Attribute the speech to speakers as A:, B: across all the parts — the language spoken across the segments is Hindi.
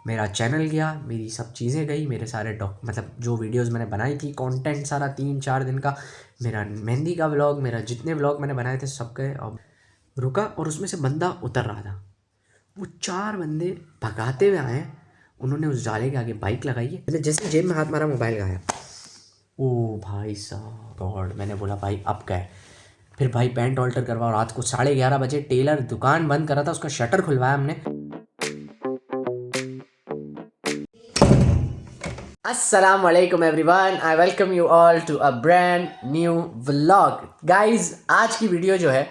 A: मेरा चैनल गया, मेरी सब चीज़ें गई, मेरे सारे मतलब जो वीडियोस मैंने बनाई थी, कंटेंट सारा 3-4 दिन का, मेरा मेहंदी का व्लॉग, मेरा जितने व्लॉग मैंने बनाए थे सब गए। और रुका और उसमें से बंदा उतर रहा था। वो 4 बंदे भगाते हुए आए, उन्होंने उस जाले के आगे बाइक लगाई है, मैंने जैसे जेब में हाथ मारा मोबाइल गायब। ओ भाई साहब गॉड, मैंने बोला भाई अब क्या है। फिर भाई पैंट ऑल्टर करवाओ, रात को 11:30 बजे टेलर दुकान बंद कर रहा था, उसका शटर खुलवाया हमने। अस्सलाम वालेकुम everyone, I welcome you all to a brand new vlog. Guys आज की वीडियो जो है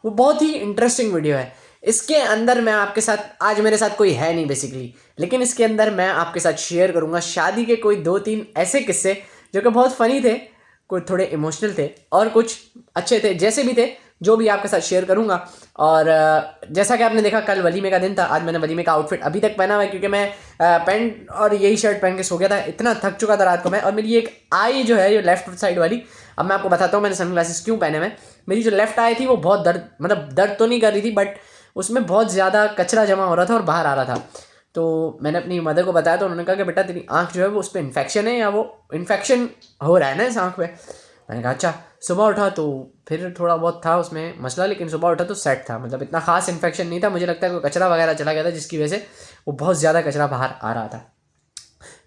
A: वो बहुत ही इंटरेस्टिंग वीडियो है। इसके अंदर मैं आपके साथ, आज मेरे साथ कोई है नहीं बेसिकली, लेकिन इसके अंदर मैं आपके साथ शेयर करूंगा शादी के कोई 2-3 ऐसे किस्से जो कि बहुत फनी थे, कुछ थोड़े इमोशनल थे और कुछ अच्छे थे। जैसे भी थे जो भी आपके साथ शेयर करूंगा। और जैसा कि आपने देखा कल वलीमे का दिन था, आज मैंने वलीमे का आउटफिट अभी तक पहना हुआ है क्योंकि मैं पैंट और यही शर्ट पहन के सो गया था, इतना थक चुका था रात को मैं। और मेरी एक आई जो है ये लेफ्ट साइड वाली, अब मैं आपको बताता हूँ मैंने सनग्लासेस क्यों पहने में। मेरी जो लेफ्ट आई थी वो बहुत दर्द, मतलब दर्द तो नहीं कर रही थी बट उसमें बहुत ज़्यादा कचरा जमा हो रहा था और बाहर आ रहा था। तो मैंने अपनी मदर को बताया तो उन्होंने कहा कि बेटा तेरी आँख जो है वो उस पर इन्फेक्शन है, या वो इन्फेक्शन हो रहा है ना इस आँख पे। मैंने कहा अच्छा। सुबह उठा तो फिर थोड़ा बहुत था उसमें मसला, लेकिन सुबह उठा तो सेट था, मतलब इतना खास इन्फेक्शन नहीं था। मुझे लगता है कोई कचरा वगैरह चला गया था जिसकी वजह से वो बहुत ज़्यादा कचरा बाहर आ रहा था।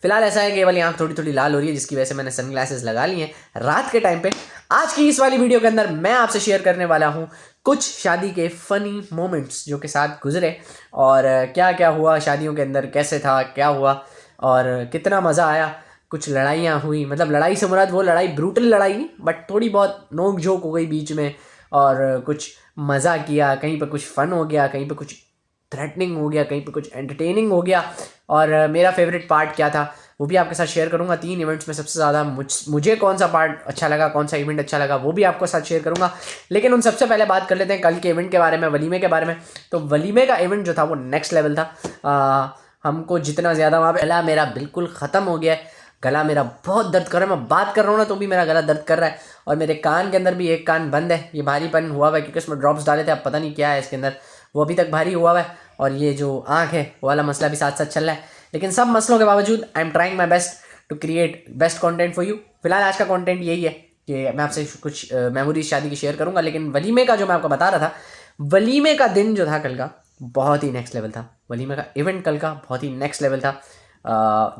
A: फिलहाल ऐसा है कि वाली आँख थोड़ी थोड़ी लाल हो रही है जिसकी वजह से मैंने सनग्लासेस लगा लिए हैं रात के टाइम पे। आज की इस वाली वीडियो के अंदर मैं आपसे शेयर करने वाला हूँ कुछ शादी के फ़नी मोमेंट्स जो के साथ गुजरे, और क्या क्या हुआ शादियों के अंदर, कैसे था, क्या हुआ और कितना मज़ा आया। कुछ लड़ाइयाँ हुई, मतलब लड़ाई से मुराद वो लड़ाई ब्रूटल लड़ाई नहीं बट थोड़ी बहुत नोक झोंक हो गई बीच में, और कुछ मज़ा किया, कहीं पर कुछ फ़न हो गया, कहीं पर कुछ थ्रेटनिंग हो गया, कहीं पे कुछ एंटरटेनिंग हो गया। और मेरा फेवरेट पार्ट क्या था वो भी आपके साथ शेयर करूंगा। 3 इवेंट्स में सबसे ज़्यादा मुझे कौन सा पार्ट अच्छा लगा, कौन सा इवेंट अच्छा लगा, वो भी आपको साथ शेयर करूंगा। लेकिन उन सबसे पहले बात कर लेते हैं कल के इवेंट के बारे में, वलीमे के बारे में। तो वलीमे का इवेंट जो था वो नेक्स्ट लेवल था। हमको जितना ज़्यादा वहाँ पे, गला मेरा बिल्कुल ख़त्म हो गया है, गला मेरा बहुत दर्द कर रहा है। मैं बात कर रहा हूँ ना तो भी मेरा गला दर्द कर रहा है, और मेरे कान के अंदर भी एक कान बंद है, ये भारीपन हुआ हुआ है क्योंकि उसमें ड्रॉप्स डाले थे, अब पता नहीं क्या है इसके अंदर, वो अभी तक भारी हुआ हुआ है। और ये जो आँख है वो वाला मसला भी साथ साथ चल रहा है। लेकिन सब मसलों के बावजूद I am trying my best to create best content for you. फिलहाल आज का कंटेंट यही है कि मैं आपसे कुछ मेमोरीज शादी की शेयर करूंगा। लेकिन वलीमे का जो मैं आपको बता रहा था, वलीमे का दिन जो था कल का बहुत ही नेक्स्ट लेवल था। वलीमे का इवेंट कल का बहुत ही नेक्स्ट लेवल था।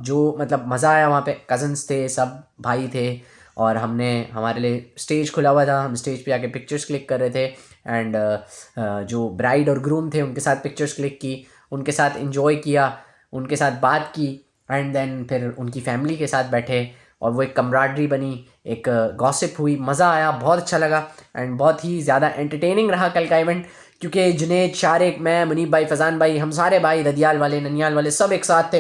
A: जो मतलब मज़ा आया वहाँ पे, कज़न्स थे, सब भाई थे, और हमने, हमारे लिए स्टेज खुला हुआ था, हम स्टेज पे आके पिक्चर्स क्लिक कर रहे थे। एंड जो ब्राइड और ग्रूम थे उनके साथ पिक्चर्स क्लिक की, उनके साथ इंजॉय किया, उनके साथ बात की, एंड देन फिर उनकी फैमिली के साथ बैठे और वो एक कमराडरी बनी, एक गॉसिप हुई, मज़ा आया, बहुत अच्छा लगा। एंड बहुत ही ज़्यादा एंटरटेनिंग रहा कल का इवेंट क्योंकि जुनेद, शारिक, मैं, मुनीब भाई, फजान भाई, हम सारे भाई, ददियाल वाले, ननियाल वाले सब एक साथ थे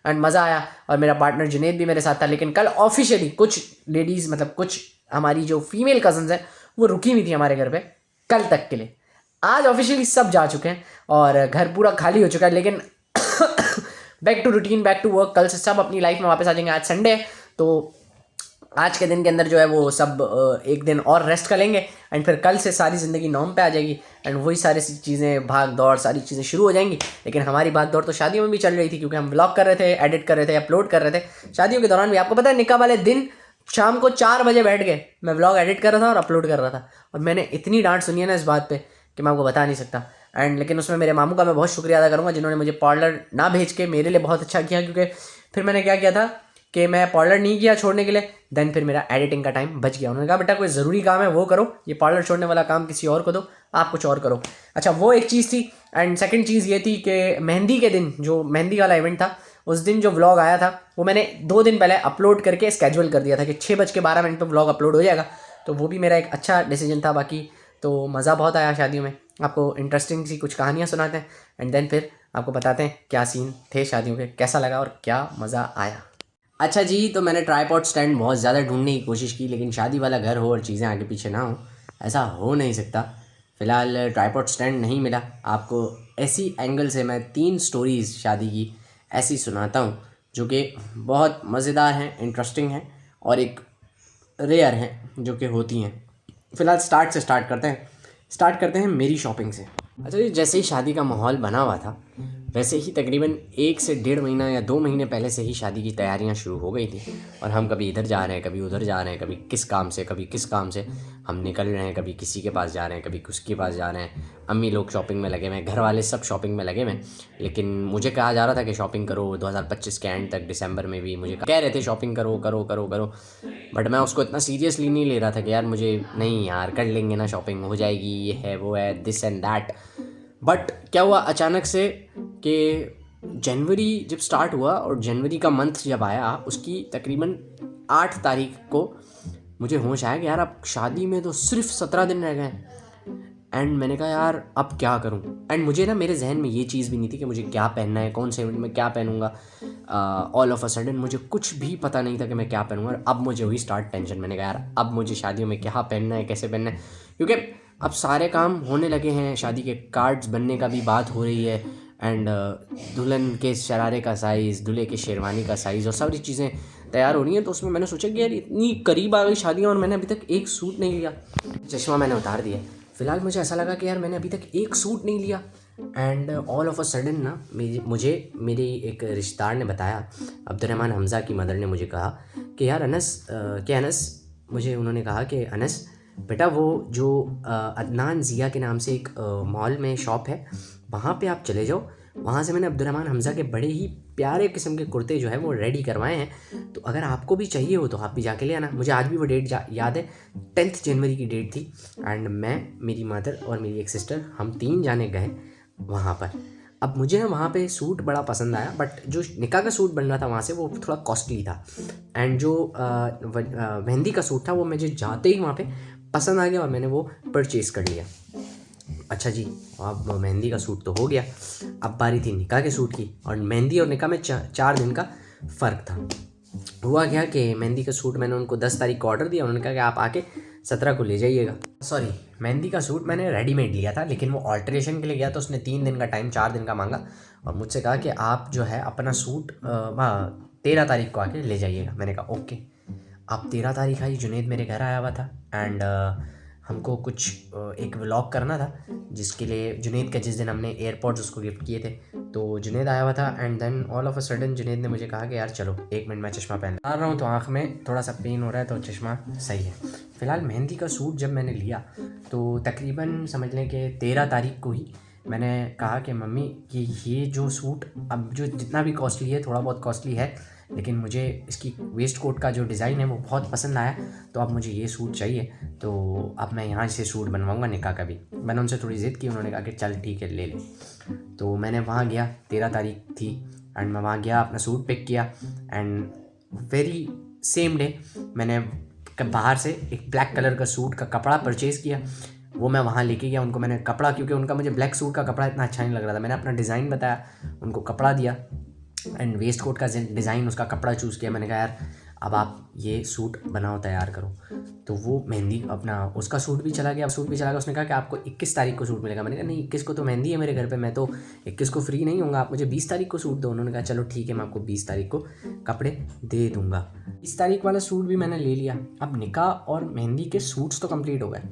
A: एंड मज़ा आया। और मेरा पार्टनर जुनेद भी मेरे साथ था। लेकिन कल ऑफिशियली कुछ लेडीज़, मतलब कुछ हमारी जो फीमेल कज़न्स हैं वो रुकी हुई थी हमारे घर पे कल तक के लिए। आज ऑफिशियली सब जा चुके हैं और घर पूरा खाली हो चुका है। लेकिन back to routine, back to work, कल से सब अपनी लाइफ में वापस आ जाएंगे। आज संडे है तो आज के दिन के अंदर जो है वो सब एक दिन और रेस्ट कर लेंगे एंड फिर कल से सारी ज़िंदगी नॉर्म पे आ जाएगी एंड वही सारी चीज़ें, भाग दौड़, सारी चीज़ें शुरू हो जाएंगी। लेकिन हमारी भाग दौड़ तो शादियों में भी चल रही थी क्योंकि हम व्लॉग कर रहे थे, एडिट कर रहे थे, अपलोड कर रहे थे। शादियों के दौरान भी आपको पता है, निकाह वाले दिन शाम को 4 बजे बैठ गए, मैं व्लॉग एडिट कर रहा था और अपलोड कर रहा था। और मैंने इतनी डांट सुनी है ना इस बात पर कि मैं आपको बता नहीं सकता। एंड लेकिन उसमें मेरे मामू का मैं बहुत शुक्रिया अदा करूँगा जिन्होंने मुझे पार्लर ना भेज के मेरे लिए बहुत अच्छा किया। क्योंकि फिर मैंने क्या किया था कि मैं पार्लर नहीं किया छोड़ने के लिए, देन फिर मेरा एडिटिंग का टाइम बच गया। उन्होंने कहा बेटा कोई ज़रूरी काम है वो करो, ये पार्लर छोड़ने वाला काम किसी और को दो, आप कुछ और करो। अच्छा, वो एक चीज़ थी। एंड सेकंड चीज़ ये थी कि मेहंदी के दिन, जो मेहंदी वाला इवेंट था, उस दिन जो व्लॉग आया था वो मैंने 2 दिन पहले अपलोड करके स्केड्यूल कर दिया था कि 6:12 पर व्लॉग अपलोड हो जाएगा। तो वो भी मेरा एक अच्छा डिसीजन था। बाकी तो मज़ा बहुत आया शादियों में। आपको इंटरेस्टिंग सी कुछ कहानियाँ सुनाते हैं एंड देन फिर आपको बताते हैं क्या सीन थे शादियों के, कैसा लगा और क्या मज़ा आया। अच्छा जी, तो मैंने ट्राईपॉड स्टैंड बहुत ज़्यादा ढूंढने की कोशिश की, लेकिन शादी वाला घर हो और चीज़ें आगे पीछे ना हो, ऐसा हो नहीं सकता। फ़िलहाल ट्राईपॉड स्टैंड नहीं मिला। आपको ऐसी एंगल से मैं 3 स्टोरीज़ शादी की ऐसी सुनाता हूँ जो कि बहुत मज़ेदार हैं, इंटरेस्टिंग हैं और एक रेयर हैं जो कि होती हैं। फ़िलहाल स्टार्ट करते हैं मेरी शॉपिंग से। अच्छा जी, जैसे ही शादी का माहौल बना हुआ था वैसे ही तकरीबन 1 से 1.5 महीना या 2 महीने पहले से ही शादी की तैयारियां शुरू हो गई थी और हम कभी इधर जा रहे हैं, कभी उधर जा रहे हैं, कभी किस काम से कभी किस काम से हम निकल रहे हैं, कभी किसी के पास जा रहे हैं, कभी किसके पास जा रहे हैं। अम्मी लोग शॉपिंग में लगे हुए हैं, घर वाले सब शॉपिंग में लगे हुए हैं। लेकिन मुझे कहा जा रहा था कि शॉपिंग करो 2025 के एंड तक, दिसंबर में भी मुझे कह रहे थे शॉपिंग करो करो करो करो। बट मैं उसको इतना सीरियसली नहीं ले रहा था कि यार मुझे नहीं यार कर लेंगे ना, शॉपिंग हो जाएगी, ये है वो है, दिस एंड दैट। बट क्या हुआ अचानक से कि जनवरी जब स्टार्ट हुआ और जनवरी का मंथ जब आया, उसकी तकरीबन 8 तारीख को मुझे होश आया कि यार अब शादी में तो सिर्फ 17 दिन रह गए। एंड मैंने कहा यार अब क्या करूं। एंड मुझे ना मेरे जहन में ये चीज़ भी नहीं थी कि मुझे क्या पहनना है, कौन से इवेंट में क्या पहनूंगा। ऑल ऑफ अ सडन मुझे कुछ भी पता नहीं था कि मैं क्या पहनूंगा। और अब मुझे हुई स्टार्ट टेंशन। मैंने कहा यार अब मुझे शादियों में क्या पहनना है, कैसे पहनना है, क्योंकि अब सारे काम होने लगे हैं, शादी के कार्ड्स बनने का भी बात हो रही है। एंड दुल्हन के शरारे का साइज़, दूल्हे के शेरवानी का साइज़ और सारी चीज़ें तैयार हो रही हैं। तो उसमें मैंने सोचा कि यार इतनी करीब आ गई शादियाँ और मैंने अभी तक एक सूट नहीं लिया। चश्मा मैंने उतार दिया। फ़िलहाल मुझे ऐसा लगा कि यार मैंने अभी तक एक सूट नहीं लिया। And all of a sudden ना मुझे मेरी एक रिश्तेदार ने बताया, अब्दुर्रहमान हमज़ा की मदर ने मुझे कहा कि यार अनस मुझे उन्होंने कहा कि अनस बेटा वो जो अदनान ज़िया के नाम से एक मॉल में शॉप है, वहाँ पे आप चले जाओ। वहाँ से मैंने अब्दुर्रहमान हमज़ा के बड़े ही प्यारे किस्म के कुर्ते जो है वो रेडी करवाए हैं। तो अगर आपको भी चाहिए हो तो आप भी जाके ले आना। मुझे आज भी वो डेट याद है, 10 जनवरी की डेट थी। एंड मैं, मेरी मदर और मेरी एक सिस्टर, हम 3 जाने गए वहाँ पर। अब मुझे ना वहाँ पे सूट बड़ा पसंद आया, बट जो निकाह का सूट बन रहा था वहाँ से वो थोड़ा कॉस्टली था। एंड जो मेहंदी का सूट था वो मुझे जाते ही वहाँ पे पसंद आ गया और मैंने वो परचेज़ कर लिया। अच्छा जी, अब मेहंदी का सूट तो हो गया, अब बारी थी निकाह के सूट की। और मेहंदी और निकाह में 4 दिन का फ़र्क था। हुआ क्या कि मेहंदी का सूट मैंने उनको 10 तारीख को ऑर्डर दिया। उन्होंने कहा कि आप आके 17 को ले जाइएगा। सॉरी, मेहंदी का सूट मैंने रेडीमेड लिया था, लेकिन वो ऑल्ट्रेशन के लिए गया तो उसने 3 दिन का टाइम, 4 दिन का मांगा और मुझसे कहा कि आप जो है अपना सूट 13 तारीख को आके ले जाइएगा। मैंने कहा ओके। अब 13 तारीख आई, जुनेद मेरे घर आया हुआ था। एंड हमको कुछ एक व्लॉग करना था, जिसके लिए जुनेद का जिस दिन हमने एयरपॉड्स उसको गिफ्ट किए थे, तो जुनेद आया हुआ था। And then all of a sudden Junaid ने मुझे कहा कि यार चलो 1 मिनट मैं चश्मा पहन रहा हूँ, तो आँख में थोड़ा सा पेन हो रहा है, तो चश्मा सही है। फ़िलहाल मेहंदी का सूट जब मैंने लिया तो तकरीबन समझ लें कि 13 तारीख को ही मैंने कहा कि मम्मी कि ये जो सूट अब जो जितना भी कॉस्टली है, थोड़ा बहुत कॉस्टली है, लेकिन मुझे इसकी वेस्ट कोट का जो डिज़ाइन है वो बहुत पसंद आया, तो अब मुझे ये सूट चाहिए। तो अब मैं यहाँ से सूट बनवाऊँगा निकाह का भी। मैंने उनसे थोड़ी ज़िद की, उन्होंने कहा कि चल ठीक है ले ले। तो मैंने वहाँ गया, 13 तारीख थी। एंड मैं वहाँ गया, अपना सूट पिक किया। एंड वेरी सेम डे मैंने बाहर से एक ब्लैक कलर का सूट का कपड़ा परचेज़ किया। वो मैं वहाँ लेके गया। उनको मैंने कपड़ा, क्योंकि उनका मुझे ब्लैक सूट का कपड़ा इतना अच्छा नहीं लग रहा था, मैंने अपना डिज़ाइन बताया, उनको कपड़ा दिया एंड वेस्ट कोट का डिज़ाइन, उसका कपड़ा चूज़ किया। मैंने कहा यार अब आप ये सूट बनाओ, तैयार करो। तो वो मेहंदी अपना उसका सूट भी चला गया, उसने कहा कि आपको 21 तारीख को सूट मिलेगा। मैंने कहा नहीं, 21 को तो मेहंदी है मेरे घर पे, मैं तो 21 को फ्री नहीं होऊंगा, आप मुझे 20 तारीख को सूट दो। उन्होंने कहा चलो ठीक है, मैं आपको 20 तारीख को कपड़े दे दूँगा। 20 तारीख वाला सूट भी मैंने ले लिया। अब निकाह और मेहंदी के सूट्स तो कम्प्लीट हो गए।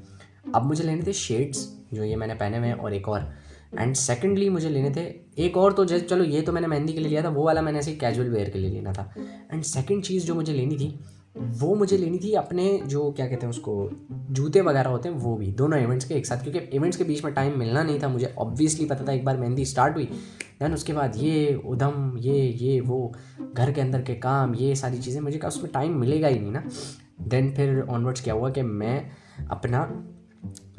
A: अब मुझे लेने थे शेड्स, जो ये मैंने पहने हुए हैं, और एक और। एंड सेकेंडली मुझे लेने थे एक और, तो जैसे चलो ये तो मैंने मेहंदी के लिए लिया था, वो वाला मैंने ऐसे कैजुअल वेयर के लिए लेना था। एंड सेकंड चीज़ जो मुझे लेनी थी, वो मुझे लेनी थी अपने जो क्या कहते हैं उसको, जूते वगैरह होते हैं, वो भी दोनों इवेंट्स के एक साथ, क्योंकि इवेंट्स के बीच में टाइम मिलना नहीं था मुझे। ऑब्वियसली पता था एक बार मेहंदी स्टार्ट हुई, दैन उसके बाद ये उधम, ये वो घर के अंदर के काम, ये सारी चीज़ें, मुझे कहा उसमें टाइम मिलेगा ही नहीं ना। देन फिर ऑनवर्ड्स क्या हुआ कि मैं अपना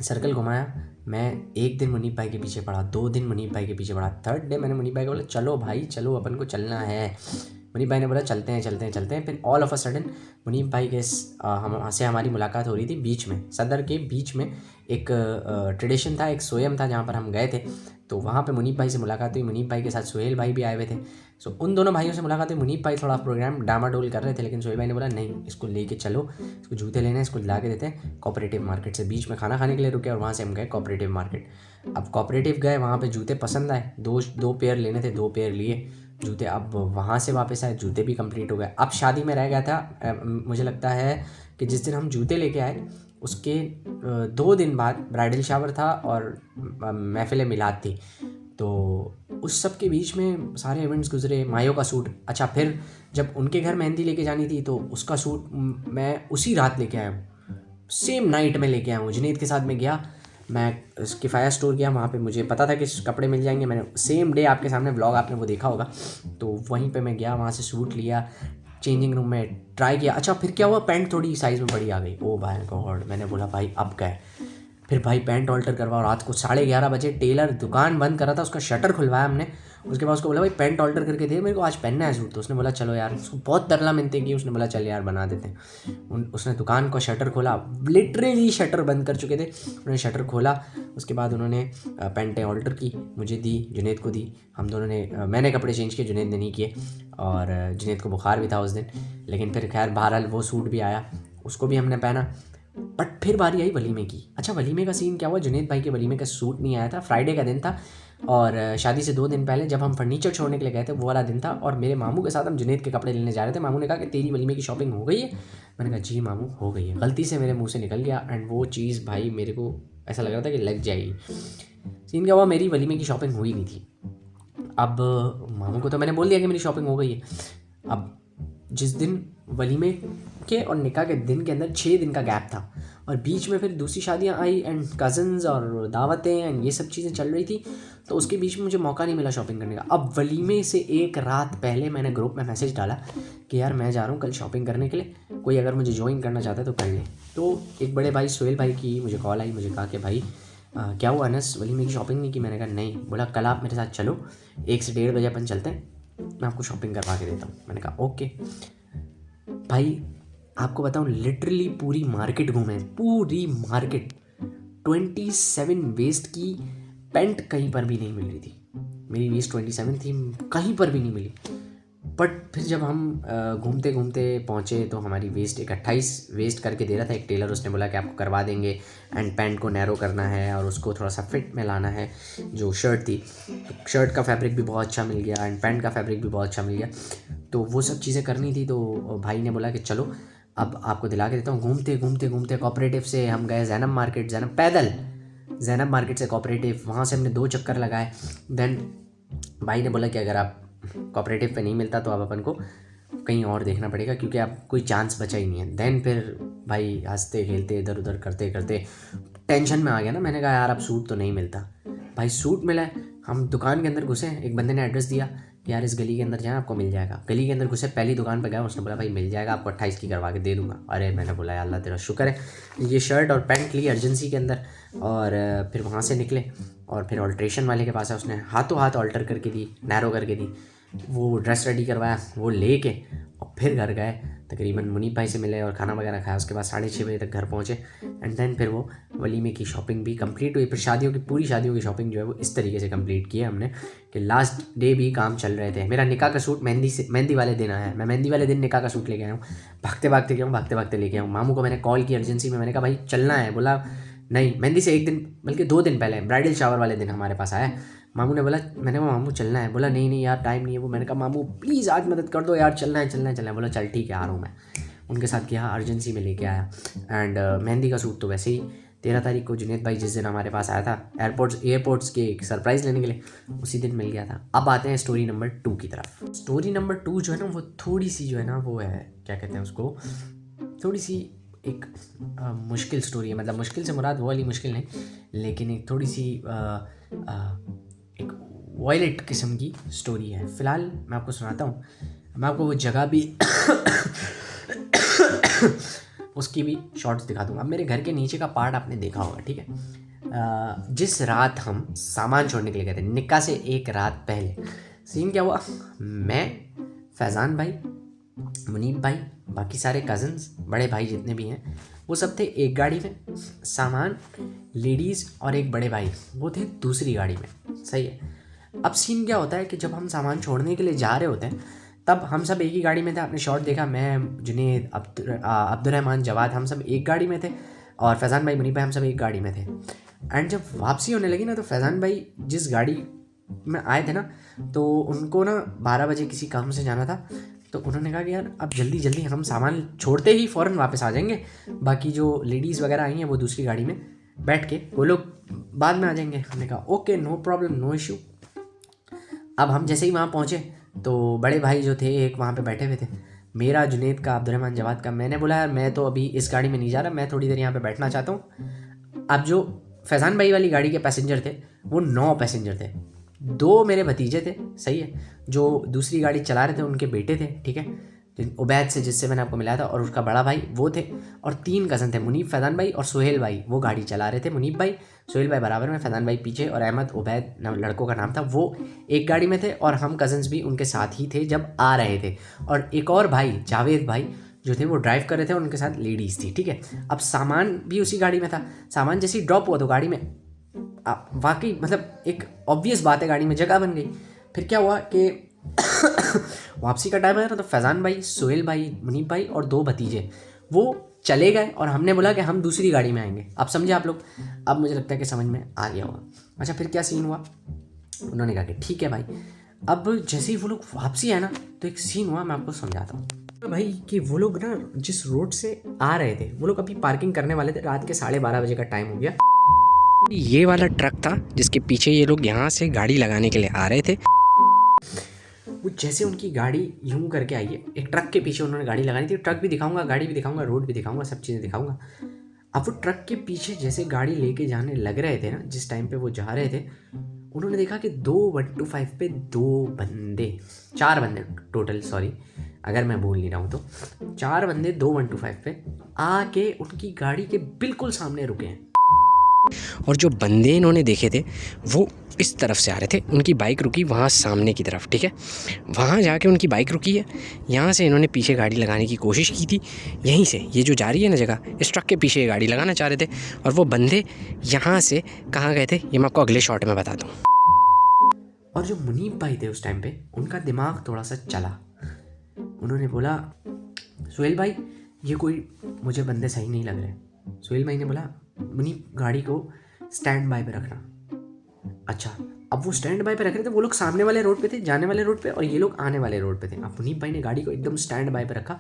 A: सर्कल घुमाया। मैं एक दिन मुनीब भाई के पीछे पड़ा, 2 दिन मुनीब भाई के पीछे पड़ा, थर्ड डे मैंने मुनीब भाई को बोला चलो भाई चलो, अपन को चलना है। मुनीब भाई ने बोला चलते हैं। फिर all of a sudden Munib भाई के से हमारी मुलाकात हो रही थी बीच में, सदर के बीच में एक ट्रेडिशन था, एक सोयम था जहाँ पर हम गए थे। तो वहाँ पे मुनीब भाई से मुलाकात हुई। मुनीब भाई के साथ सोहेल भाई भी आए हुए थे। सो उन दोनों भाइयों से मुलाकात हुई। मुनीब भाई थोड़ा प्रोग्राम डामाडोल कर रहे थे, लेकिन सोहेल भाई ने बोला नहीं, इसको लेके चलो, इसको जूते लेने हैं, इसको ला के देते हैं कोऑपरेटिव मार्केट से। बीच में खाना खाने के लिए रुके और वहाँ से हम गए कोऑपरेटिव मार्केट। अब कोऑपरेटिव गए, वहाँ पे जूते पसंद आए, दो पेयर लेने थे, 2 पेयर लिए जूते। अब वहाँ से वापस आए, जूते भी कंप्लीट हो गए। अब शादी में रह गया था, मुझे लगता है कि जिस दिन हम जूते लेके आए उसके 2 दिन बाद ब्राइडल शावर था और महफिल मिलाद थी। तो उस सब के बीच में सारे इवेंट्स गुजरे, मायो का सूट। अच्छा, फिर जब उनके घर मेहंदी लेके जानी थी तो उसका सूट मैं उसी रात लेके आया हूँ, सेम नाइट में लेके आया हूँ। जुनेद के साथ में गया, मैं किफ़ाया स्टोर गया, वहाँ पे मुझे पता था कि कपड़े मिल जाएंगे। मैंने सेम डे, आपके सामने ब्लॉग आपने वो देखा होगा, तो वहीं पे मैं गया, वहाँ से सूट लिया, चेंजिंग रूम में ट्राई किया। अच्छा, फिर क्या हुआ, पैंट थोड़ी साइज़ में बड़ी आ गई। ओ भाई गॉड, मैंने बोला भाई अब क्या है। फिर भाई पैंट ऑल्टर करवाओ, रात को 11:30 बजे टेलर दुकान बंद करा था, उसका शटर खुलवाया हमने। उसके बाद उसको बोला भाई पैंट ऑल्टर करके दे, मेरे को आज पहनना है सूट। तो उसने बोला चलो यार, उसको बहुत तरला मिनते की, उसने बोला चल यार बना देते हैं। उसने दुकान का शटर खोला, लिटरली शटर बंद कर चुके थे, उन्होंने शटर खोला। उसके बाद उन्होंने पैंटें ऑल्टर की, मुझे दी, जुनेद को दी। हम दोनों ने मैंने कपड़े चेंज किए, जुनेद ने नहीं किए। और जुनेद को बुखार भी था उस दिन, लेकिन फिर खैर बहरहाल वो सूट भी आया, उसको भी हमने पहना। बट फिर बारी आई वलीमे की। अच्छा, वलीमे का सीन क्या हुआ, जुनेद भाई के वलीमे का सूट नहीं आया था, फ्राइडे का दिन था, और शादी से 2 दिन पहले जब हम फर्नीचर छोड़ने के लिए गए थे वो वाला दिन था। और मेरे मामू के साथ हम जुनेद के कपड़े लेने जा रहे थे। मामू ने कहा कि तेरी वलीमे की शॉपिंग हो गई है। मैंने कहा जी मामू हो गई है। गलती से मेरे मुंह से निकल गया, एंड वो चीज़ भाई मेरे को ऐसा लग रहा था कि लग जाएगी। सीन क्या हुआ, मेरी वलीमे की शॉपिंग हुई नहीं थी। अब मामू को तो मैंने बोल दिया कि मेरी शॉपिंग हो गई है। अब जिस दिन वलीमे के और निकाह के दिन के अंदर 6 दिन का गैप था, और बीच में फिर दूसरी शादियां आई एंड कज़न्स और दावतें एंड ये सब चीज़ें चल रही थी, तो उसके बीच में मुझे मौका नहीं मिला शॉपिंग करने का। अब वलीमे से एक रात पहले मैंने ग्रुप में मैसेज डाला कि यार मैं जा रहा हूँ कल शॉपिंग करने के लिए, कोई अगर मुझे ज्वाइन करना चाहता है तो कर ले। तो एक बड़े भाई सोहेल भाई की मुझे कॉल आई, मुझे कहा कि भाई क्या हुआ अनस, वलीमे की शॉपिंग नहीं की? मैंने कहा नहीं। बोला कल आप मेरे साथ चलो, 1 से 1:30 बजे अपन चलते हैं, मैं आपको शॉपिंग करवा के देता हूँ। मैंने कहा ओके। भाई आपको बताऊँ, लिटरली पूरी मार्केट घूमे, पूरी मार्केट। 27 वेस्ट की पैंट कहीं पर भी नहीं मिल रही थी, मेरी वेस्ट 27 थी, कहीं पर भी नहीं मिली। बट फिर जब हम घूमते घूमते पहुँचे तो हमारी वेस्ट एक 28 वेस्ट करके दे रहा था एक टेलर। उसने बोला कि आपको करवा देंगे, एंड पैंट को नैरो करना है और उसको थोड़ा सा फिट में लाना है। जो शर्ट थी, तो शर्ट का फैब्रिक भी बहुत अच्छा मिल गया, एंड पैंट का फैब्रिक भी बहुत अच्छा मिल गया। तो वो सब चीज़ें करनी थी, तो भाई ने बोला कि चलो अब आपको दिला के देता हूँ। घूमते घूमते घूमते कोऑपरेटिव से हम गए ज़ैनब मार्केट, ज़ैनब मार्केट से कोऑपरेटिव, वहाँ से हमने 2 चक्कर लगाए। देन भाई ने बोला कि अगर आप कोऑपरेटिव पे नहीं मिलता तो अब अपन को कहीं और देखना पड़ेगा, क्योंकि अब कोई चांस बचा ही नहीं है। देन फिर भाई हंसते खेलते इधर उधर करते करते टेंशन में आ गया ना। मैंने कहा यार अब सूट तो नहीं मिलता। भाई सूट मिला है, हम दुकान के अंदर घुसे, एक बंदे ने एड्रेस दिया कि यार इस गली के अंदर जाए आपको मिल जाएगा। गली के अंदर घुसे, पहली दुकान पर गया, उसने बोला भाई मिल जाएगा आपको, 28 की करवा के दे दूंगा। अरे मैंने बोला यार अल्लाह तेरा शुक्र है। ये शर्ट और पैंट ली अर्जेंसी के अंदर, और फिर वहाँ से निकले, और फिर ऑल्ट्रेशन वाले के पास है, उसने हाथों हाथ ऑल्टर करके दी, नैरो करके दी। वो ड्रेस रेडी करवाया, वो लेके और फिर घर गए। तकरीबन मुनीब भाई से मिले और खाना वगैरह खाया। उसके बाद 6:30 बजे तक घर पहुँचे, एंड देन फिर वो वलीमे की शॉपिंग भी कंप्लीट हुई। फिर पूरी शादियों की शॉपिंग जो है वो इस तरीके से कंप्लीट की है हमने कि लास्ट डे भी काम चल रहे थे। मेरा निकाह का सूट मेहंदी वाले दिन आया है, मैं मेहंदी वाले दिन निकाह का सूट लेके आया हूँ। भागते भागते गया हूँ, भागते भागते लेके आया हूँ। मामू को मैंने कॉल की अर्जेंसी में, मैंने कहा भाई चलना है। बोला नहीं, मेहंदी से 1 दिन बल्कि 2 दिन पहले ब्राइडल शावर वाले दिन हमारे पास आया। मामू ने बोला, मैंने कहा मामू चलना है। बोला नहीं नहीं यार टाइम नहीं है वो। मैंने कहा मामू प्लीज़ आज मदद कर दो यार, चलना है चलना है चलना है। बोला चल ठीक है आ रहा हूँ मैं। उनके साथ गया, अर्जेंसी में लेके आया। एंड मेहंदी का सूट तो वैसे ही 13 तारीख को जुनेद भाई जिस दिन हमारे पास आया था एयरपोर्ट्स के एक सरप्राइज़ लेने के लिए, उसी दिन मिल गया था। अब आते हैं स्टोरी नंबर 2 की तरफ। स्टोरी नंबर 2 जो है ना वो थोड़ी सी जो है ना वो है, क्या कहते हैं उसको, थोड़ी सी एक मुश्किल स्टोरी है। मतलब मुश्किल से मुराद वो वाली मुश्किल नहीं, लेकिन एक थोड़ी सी एक वॉयलेट किस्म की स्टोरी है। फ़िलहाल मैं आपको सुनाता हूँ, मैं आपको वो जगह भी उसकी भी शॉर्ट्स दिखा दूँगा। अब मेरे घर के नीचे का पार्ट आपने देखा होगा, ठीक है। जिस रात हम सामान छोड़ने के लिए गए थे निक्का से 1 रात पहले, सीन क्या हुआ, मैं, फैज़ान भाई, मुनीब भाई, बाकी सारे कज़न्स, बड़े भाई जितने भी हैं वो सब थे एक गाड़ी में, सामान, लेडीज़ और एक बड़े भाई वो थे दूसरी गाड़ी में। सही है। अब सीन क्या होता है कि जब हम सामान छोड़ने के लिए जा रहे होते हैं तब हम सब एक ही गाड़ी में थे। आपने शॉर्ट देखा, मैं, जुनेद, अब्दुर्रहमान, जवाद, हम सब एक गाड़ी में थे, और फैज़ान भाई, मुनीब भाई, हम सब एक गाड़ी में थे। एंड जब वापसी होने लगी ना तो फैज़ान भाई जिस गाड़ी में आए थे ना, तो उनको ना 12 बजे किसी काम से जाना था। तो उन्होंने कहा कि यार अब जल्दी जल्दी हम सामान छोड़ते ही फ़ौरन वापस आ जाएंगे, बाकी जो लेडीज़ वगैरह आई हैं वो दूसरी गाड़ी में बैठ के वो लोग बाद में आ जाएंगे। हमने कहा okay no problem no issue. अब हम जैसे ही वहाँ पहुँचे तो बड़े भाई जो थे एक वहाँ पे बैठे हुए थे, मेरा, जुनेद का, अब्दुलरहमान, जवाद का। मैंने बोला यार मैं तो अभी इस गाड़ी में नहीं जा रहा, मैं थोड़ी देर यहाँ पे बैठना चाहता हूँ। अब जो फैज़ान भाई वाली गाड़ी के पैसेंजर थे वो 9 पैसेंजर थे। 2 मेरे भतीजे थे, सही है, जो दूसरी गाड़ी चला रहे थे उनके बेटे थे, ठीक है, उबैद से जिससे मैंने आपको मिलाया था, और उसका बड़ा भाई वो थे, और 3 कज़न थे, मुनीब, फैज़ान भाई और सुहेल भाई, वो गाड़ी चला रहे थे। मुनीब भाई, सुहेल भाई बराबर में, फैज़ान भाई पीछे, और अहमद, उबैद लड़कों का नाम था, वो एक गाड़ी में थे, और हम कज़न्स भी उनके साथ ही थे जब आ रहे थे। और एक और भाई जावेद भाई जो थे वो ड्राइव कर रहे थे, और उनके साथ लेडीज़ थी, ठीक है। अब सामान भी उसी गाड़ी में था। सामान जैसे ही ड्रॉप हुआ तो गाड़ी में वाकई मतलब एक ऑब्वियस बात है, गाड़ी में जगह बन गई। फिर क्या हुआ कि वापसी का टाइम आया ना, तो फैज़ान भाई, सुहेल भाई, मुनीब भाई और 2 भतीजे वो चले गए, और हमने बोला कि हम दूसरी गाड़ी में आएंगे। अब समझे आप लोग? अब मुझे लगता है कि समझ में आ गया होगा। अच्छा, फिर क्या सीन हुआ, उन्होंने कहा कि ठीक है भाई। अब जैसे ही वो लोग वापसी आए ना, तो एक सीन हुआ, मैं आपको समझाता हूँ भाई, कि वो लोग ना जिस रोड से आ रहे थे, वो लोग अभी पार्किंग करने वाले थे, रात के 12:30 बजे का टाइम हो गया। ये वाला ट्रक था जिसके पीछे ये लोग यहाँ से गाड़ी लगाने के लिए आ रहे थे। वो जैसे उनकी गाड़ी यूं करके आई है, एक ट्रक के पीछे उन्होंने गाड़ी लगानी थी। ट्रक भी दिखाऊंगा, गाड़ी भी दिखाऊंगा, रोड भी दिखाऊंगा, सब चीज़ें दिखाऊंगा। अब वो ट्रक के पीछे जैसे गाड़ी लेके जाने लग रहे थे ना, जिस टाइम पे वो जा रहे थे, उन्होंने देखा कि 2 125 पे 4 बंदे टोटल, सॉरी अगर मैं भूल नहीं रहा हूँ तो 4 बंदे 2 125 पे आके उनकी गाड़ी के बिल्कुल सामने रुके हैं। और जो बंदे इन्होंने देखे थे वो इस तरफ से आ रहे थे, उनकी बाइक रुकी वहाँ सामने की तरफ, ठीक है, वहाँ जाके उनकी बाइक रुकी है। यहाँ से इन्होंने पीछे गाड़ी लगाने की कोशिश की थी, यहीं से ये जो जा रही है ना जगह, इस ट्रक के पीछे ये गाड़ी लगाना चाह रहे थे। और वो बंदे यहाँ से कहाँ गए थे ये मैं आपको अगले शॉट में बता दूँ। और जो मुनीब भाई थे उस टाइम पे, उनका दिमाग थोड़ा सा चला। उन्होंने बोला सुहेल भाई ये कोई मुझे बंदे सही नहीं लग रहे। सुहेल भाई ने बोला मुनीब गाड़ी को स्टैंड बाय पे रखना। अच्छा, अब वो स्टैंड बाय पे रख रहे थे, वो लोग सामने वाले रोड पे थे, जाने वाले रोड पे, और ये लोग आने वाले रोड पे थे। अब मुनीब भाई ने गाड़ी को एकदम स्टैंड बाय पे रखा।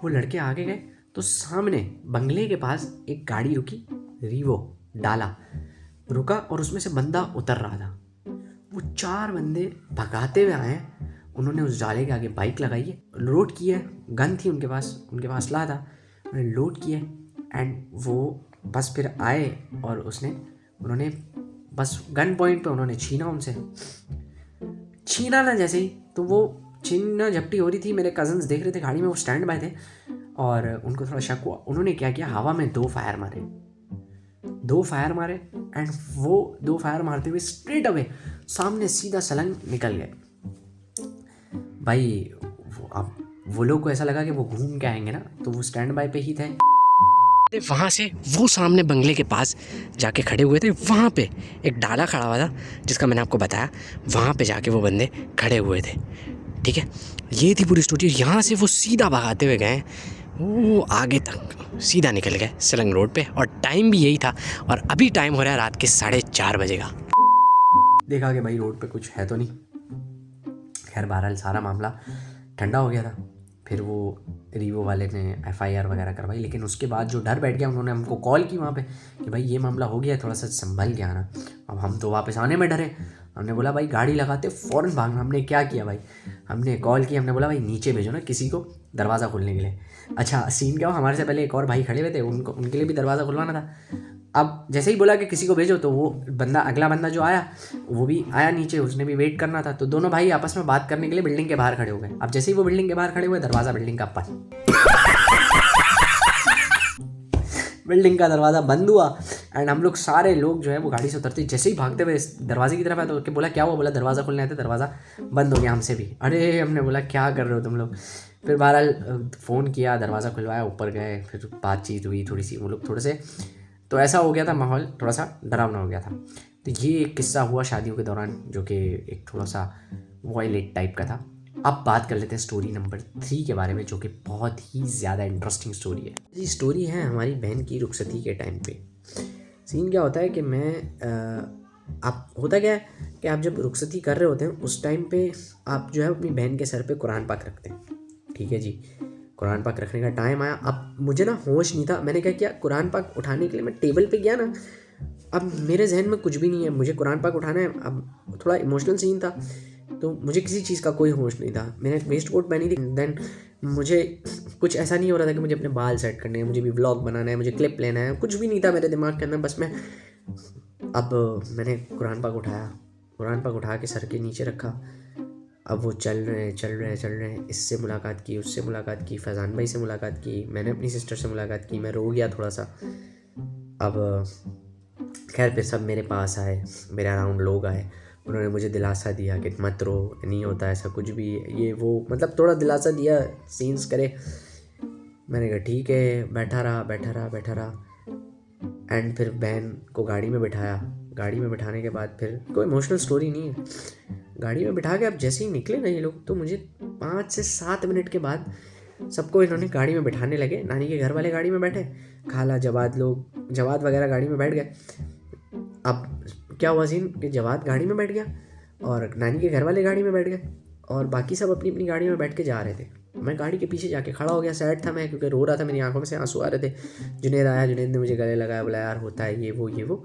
A: वो लड़के आगे गए तो सामने बंगले के पास एक गाड़ी रुकी, रीवो डाला रुका, और उसमें से बंदा उतर रहा था। वो 4 बंदे भगाते हुए आए, उन्होंने उस डाले के आगे बाइक लगाई है, लोड की है, गन थी उनके पास असला था, उन्होंने लोड किया एंड वो बस फिर आए, और उन्होंने बस गन पॉइंट पे उन्होंने छीना उनसे। छीना ना जैसे ही, तो वो छीना झपटी हो रही थी, मेरे कज़न्स देख रहे थे गाड़ी में, वो स्टैंड बाय थे, और उनको थोड़ा शक हुआ। उन्होंने क्या किया, हवा में 2 फायर मारे एंड वो 2 फायर मारते हुए स्ट्रेट अवे सामने सीधा सलंग निकल गए भाई। अब वो लोग को ऐसा लगा कि वो घूम के आएंगे ना, तो वो स्टैंड बाय पे ही थे। वहाँ से वो सामने बंगले के पास जाके खड़े हुए थे, वहाँ पे एक डाला खड़ा हुआ था जिसका मैंने आपको बताया, वहाँ पे जाके वो बंदे खड़े हुए थे, ठीक है। ये थी पूरी स्टोरी। यहाँ से वो सीधा भगाते हुए गए, वो आगे तक सीधा निकल गए सलंग रोड पे, और टाइम भी यही था, और अभी टाइम हो रहा है रात के 4:30 बजे का। देखा कि भाई रोड पे कुछ है तो नहीं। खैर बहरहाल सारा मामला ठंडा हो गया था। फिर वो रीवो वाले ने FIR वगैरह करवाई, लेकिन उसके बाद जो डर बैठ गया, उन्होंने हमको कॉल की वहाँ पे कि भाई ये मामला हो गया है, थोड़ा सा संभल के आना। अब हम तो वापस आने में डरे। हमने बोला भाई गाड़ी लगाते फ़ौरन भागना। हमने क्या किया भाई, हमने कॉल की, हमने बोला भाई नीचे भेजो ना किसी को दरवाज़ा खोलने के लिए। अच्छा, सीन क्या हो, हमारे से पहले एक और भाई खड़े हुए थे, उनके लिए भी दरवाज़ा खुलवाना था। अब जैसे ही बोला कि किसी को भेजो, तो वो अगला बंदा जो आया वो भी आया नीचे, उसने भी वेट करना था। तो दोनों भाई आपस में बात करने के लिए बिल्डिंग के बाहर खड़े हो गए। अब जैसे ही वो बिल्डिंग के बाहर खड़े हुए, दरवाज़ा बिल्डिंग का बंद हुआ एंड हम लोग सारे लोग जो है वो गाड़ी से उतरते जैसे ही भागते हुए दरवाजे की तरफ आए, तो बोला क्या हुआ, बोला दरवाज़ा खोलने आए थे, दरवाज़ा बंद हो गया हमसे भी। अरे हमने बोला क्या कर रहे हो तुम लोग। फिर बहरहाल फ़ोन किया, दरवाज़ा खुलवाया, ऊपर गए, फिर बातचीत हुई थोड़ी सी, वो लोग थोड़े से, तो ऐसा हो गया था, माहौल थोड़ा सा डरावना हो गया था। तो ये एक किस्सा हुआ शादियों के दौरान, जो कि एक थोड़ा सा वॉयलेट टाइप का था। अब बात कर लेते हैं स्टोरी नंबर 3 के बारे में, जो कि बहुत ही ज़्यादा इंटरेस्टिंग स्टोरी है। ये स्टोरी है हमारी बहन की रुखसती के टाइम पे। सीन क्या होता है कि होता क्या है कि आप जब रुखसती कर रहे होते हैं उस टाइम पे आप जो है अपनी बहन के सर पे कुरान पाक रखते हैं, ठीक है जी। कुरान पाक रखने का टाइम आया, अब मुझे ना होश नहीं था। मैंने क्या किया, कुरान पाक उठाने के लिए मैं टेबल पे गया ना, अब मेरे जहन में कुछ भी नहीं है, मुझे कुरान पाक उठाना है। अब थोड़ा इमोशनल सीन था, तो मुझे किसी चीज़ का कोई होश नहीं था। मैंने वेस्ट कोट पहनी थी। देन मुझे कुछ ऐसा नहीं हो रहा था कि मुझे अपने बाल सेट करने हैं, मुझे भी व्लॉग बनाना है, मुझे क्लिप लेना है, कुछ भी नहीं था मेरे दिमाग के अंदर। बस मैंने कुरान पाक उठा के सर के नीचे रखा। अब वो चल रहे हैं, इससे मुलाकात की, उससे मुलाकात की, फैज़ान भाई से मुलाकात की, मैंने अपनी सिस्टर से मुलाकात की, मैं रो गया थोड़ा सा। अब खैर फिर सब मेरे पास आए, मेरे अराउंड लोग आए, उन्होंने मुझे दिलासा दिया कि मत रो, नहीं होता ऐसा कुछ भी, ये वो, मतलब थोड़ा दिलासा दिया, सीन्स करे। मैंने कहा ठीक है, बैठा रहा। एंड फिर बहन को गाड़ी में बिठाने के बाद फिर कोई इमोशनल स्टोरी नहीं है, गाड़ी में बिठा के अब जैसे ही निकले ना ये लोग, तो मुझे 5 से 7 मिनट के बाद सबको इन्होंने गाड़ी में बिठाने लगे। नानी के घर वाले गाड़ी में बैठे, खाला जवाद वगैरह गाड़ी में बैठ गए। अब क्या हुआ सीन कि जवाद गाड़ी में बैठ गया और नानी के घर वाले गाड़ी में बैठ गए और बाकी सब अपनी अपनी गाड़ी में बैठ के जा रहे थे। मैं गाड़ी के पीछे जाके खड़ा हो गया, सैड था मैं क्योंकि रो रहा था, मेरी आंखों में से आंसू आ रहे थे। जुनेद आया, जुनेद ने मुझे गले लगाया, बोला यार होता है ये वो।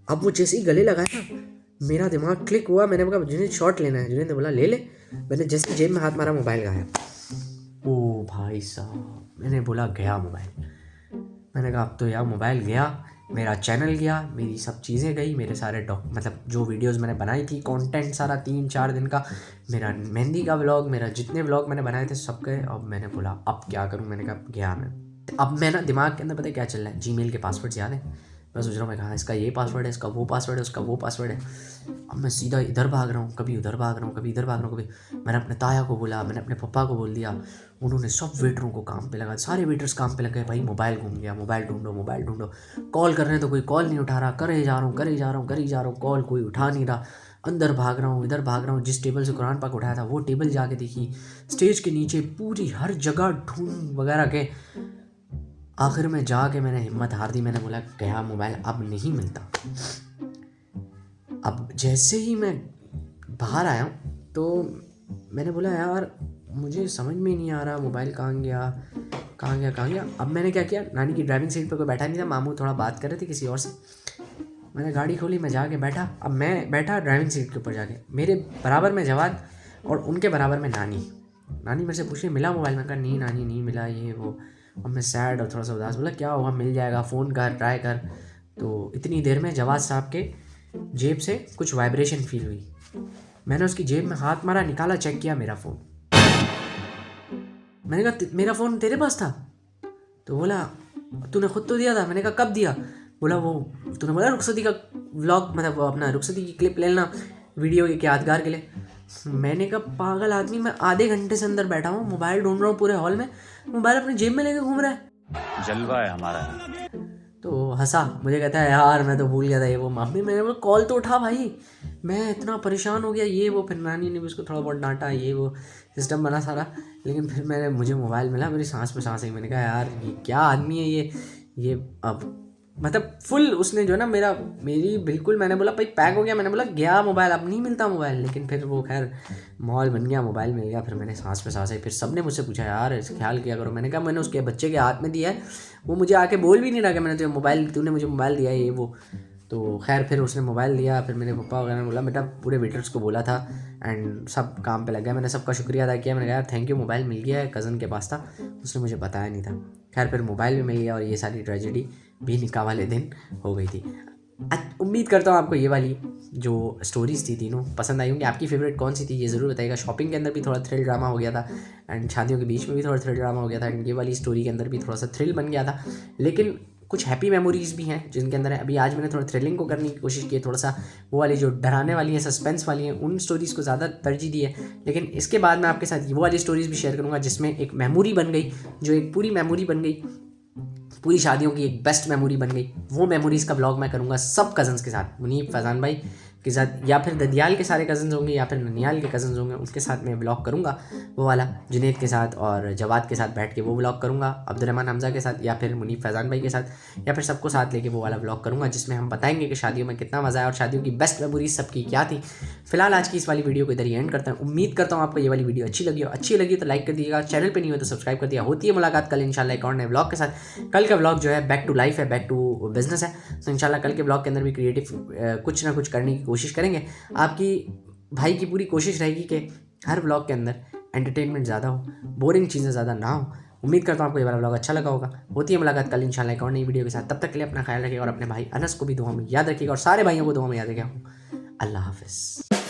A: अब वो जैसे ही गले लगाया ना, मेरा दिमाग क्लिक हुआ। मैंने बोला जुनेद शॉट लेना है, जुनेद ने बोला ले। मैंने जैसे जेब में हाथ मारा, मोबाइल गायब। ओ भाई साहब, मैंने बोला गया मोबाइल। मैंने कहा अब तो यार मोबाइल गया, मेरा चैनल गया, मेरी सब चीज़ें गई, मेरे सारे मतलब जो वीडियोस मैंने बनाई थी, कंटेंट सारा 3-4 दिन का, मेरा मेहंदी का व्लॉग, मेरा जितने व्लॉग मैंने बनाए थे सब गए। अब मैंने बोला अब क्या करूँ, मैंने कहा गया मैं। अब मैं ना दिमाग के अंदर पता है क्या चल रहा है, जीमेल के पासवर्ड याद है, मैं सोच रहा हूँ मैं कहा इसका ये पासवर्ड है, इसका वो पासवर्ड है, उसका वो पासवर्ड है। अब मैं सीधा इधर भाग रहा हूँ, कभी उधर भाग रहा हूँ, कभी इधर भाग रहा हूँ, कभी मैंने अपने ताया को बोला, मैंने अपने पापा को बोल दिया, उन्होंने सब वेटरों को काम पे लगा, सारे वेटर्स काम पे लग गए, भाई मोबाइल घूम गया, मोबाइल ढूंढो, कॉल कर रहे हैं तो कोई कॉल नहीं उठा रहा, करे जा रहा हूँ, कॉल कोई उठा नहीं रहा, अंदर भाग रहा हूँ, इधर भाग रहा हूँ, जिस टेबल से कुरान पाक उठाया था वो टेबल जाके देखी, स्टेज के नीचे पूरी हर जगह ढूंढ वगैरह के आखिर में जाके मैंने हिम्मत हार दी। मैंने बोला गया मोबाइल, अब नहीं मिलता। अब जैसे ही मैं बाहर आया तो मैंने बोला यार मुझे समझ में नहीं आ रहा मोबाइल कहाँ गया। अब मैंने क्या किया, नानी की ड्राइविंग सीट पर कोई बैठा नहीं था, मामू थोड़ा बात कर रहे थे किसी और से। मैंने गाड़ी खोली, मैं जाके बैठा। अब मैं बैठा ड्राइविंग सीट के ऊपर जाके, मेरे बराबर में जवाद और उनके बराबर में नानी मेरे से पूछे मिला मोबाइल। मैं कहा नहीं नानी नहीं मिला, ये वो। अब मैं सैड और थोड़ा सा उदास, बोला क्या हुआ, मिल जाएगा, फ़ोन कर, ट्राई कर। तो इतनी देर में जवाद साहब के जेब से कुछ वाइब्रेशन फील हुई। मैंने उसकी जेब में हाथ मारा, निकाला, चेक किया, मेरा फ़ोन। मैंने कहा मेरा फ़ोन तेरे पास था? तो बोला तूने खुद तो दिया था। मैंने कहा कब दिया? बोला वो तूने बोला रुखसती का व्लॉग, मतलब वो अपना रुखसती की क्लिप ले लेना वीडियो के यादगार के लिए। मैंने कहा पागल आदमी, मैं आधे घंटे से अंदर बैठा हूँ, मोबाइल ढूंढ रहा हूँ पूरे हॉल में, मोबाइल अपने जेब में लेके घूम रहा है,
B: जलवा है हमारा।
A: तो हंसा। मुझे कहता है यार मैं तो भूल गया था ये वो। मम्मी मैंने बोला कॉल तो उठा भाई, मैं इतना परेशान हो गया, ये वो। फिर नानी ने भी उसको थोड़ा बहुत डांटा, ये वो सिस्टम बना सारा। लेकिन फिर मुझे मोबाइल मिला, मेरी सांस पे सांस आई। मैंने कहा यार ये क्या आदमी है ये अब मतलब फुल उसने जो है ना मेरी बिल्कुल। मैंने बोला भाई पैक हो गया, मैंने बोला गया मोबाइल, अब नहीं मिलता मोबाइल। लेकिन फिर वो खैर माहौल बन गया, मोबाइल मिल गया। फिर मैंने सांस पे सांस आई। फिर सबने मुझसे पूछा यार ख्याल किया करो। मैंने कहा मैंने उसके बच्चे के हाथ में दिया है, वो मुझे आके बोल भी नहीं रहा कि तूने मुझे मोबाइल दिया है ये वो। तो खैर फिर उसने मोबाइल दिया। फिर मेरे पापा वगैरह ने बोला बेटा पूरे वेटर्स को बोला था एंड सब काम पे लग गया। मैंने सबका शुक्रिया अदा किया। मैंने कहा यार थैंक यू, मोबाइल मिल गया है, कज़न के पास था, उसने मुझे बताया नहीं था। खैर फिर मोबाइल भी मिल गया और ये सारी ट्रेजेडी भी निकाह वाले दिन हो गई थी। उम्मीद करता हूँ आपको ये वाली जो स्टोरीज़ थी तीनों पसंद आई होंगी। आपकी फेवरेट कौन सी थी ये ज़रूर बताइएगा। शॉपिंग के अंदर भी थोड़ा थ्रिल ड्रामा हो गया था एंड शादियों के बीच में भी थोड़ा थ्रिल ड्रामा हो गया था एंड ये वाली स्टोरी के अंदर भी थोड़ा सा थ्रिल बन गया था। लेकिन कुछ हैप्पी मेमोरीज़ भी हैं जिनके अंदर है। अभी आज मैंने थोड़ा थ्रिलिंग को करने की कोशिश की है, थोड़ा सा वो वाली जो डराने वाली है, सस्पेंस वाली है, उन स्टोरीज़ को ज़्यादा तरजीह दी है। लेकिन इसके बाद मैं आपके साथ वो वाली स्टोरीज़ भी शेयर करूँगा जिसमें एक मेमोरी बन गई, जो एक पूरी मेमोरी बन गई, पूरी शादियों की एक बेस्ट मेमोरी बन गई। वो मेमोरीज़ का ब्लॉग मैं करूँगा सब कज़न्स के साथ, मुनीब फैज़ान भाई के साथ, या फिर ददियाल के सारे कज़न्स होंगे या फिर ननियाल के कज़न्स होंगे, उनके साथ मैं ब्लॉग करूँगा वो वाला। जुनेद के साथ और जवाद के साथ बैठ के वो ब्लॉग करूँगा, अब्दुर्रहमान हमज़ा के साथ या फिर मुनीब फैज़ान भाई के साथ, या फिर सबको साथ लेके वो वाला ब्लॉग करूँगा जिसमें हम बताएंगे कि शादियों में कितना मज़ा आया और शादियों की बेस्ट मेमोरीज सबकी क्या थी। फिलहाल आज की इस वाली वीडियो को इधर ही एंड करता हूँ। उम्मीद करता हूँ आपको ये वाली वीडियो अच्छी लगी तो लाइक कर दीजिएगा, चैनल पर नहीं हो तो सब्सक्राइब कर दिया। होती है मुलाकात कल इंशाल्लाह एक और नए ब्लॉग के साथ। कल का ब्लॉग जो है बैक टू लाइफ है, बैक टू बिजनेस है। तो इंशाल्लाह कल के ब्लॉग के अंदर भी क्रिएटिव कुछ ना कुछ करने की कोशिश करेंगे। आपकी भाई की पूरी कोशिश रहेगी कि हर व्लॉग के अंदर एंटरटेनमेंट ज़्यादा हो, बोरिंग चीज़ें ज़्यादा ना हो। उम्मीद करता हूँ आपको ये वाला व्लॉग अच्छा लगा होगा। होती है मुलाकात कल इंशाल्लाह एक और नई वीडियो के साथ। तब तक के लिए अपना ख्याल रखिएगा और अपने भाई अनस को भी दुआ में याद रखिएगा और सारे भाइयों को दुआ में याद रखिएगा। अल्लाह हाफिज़।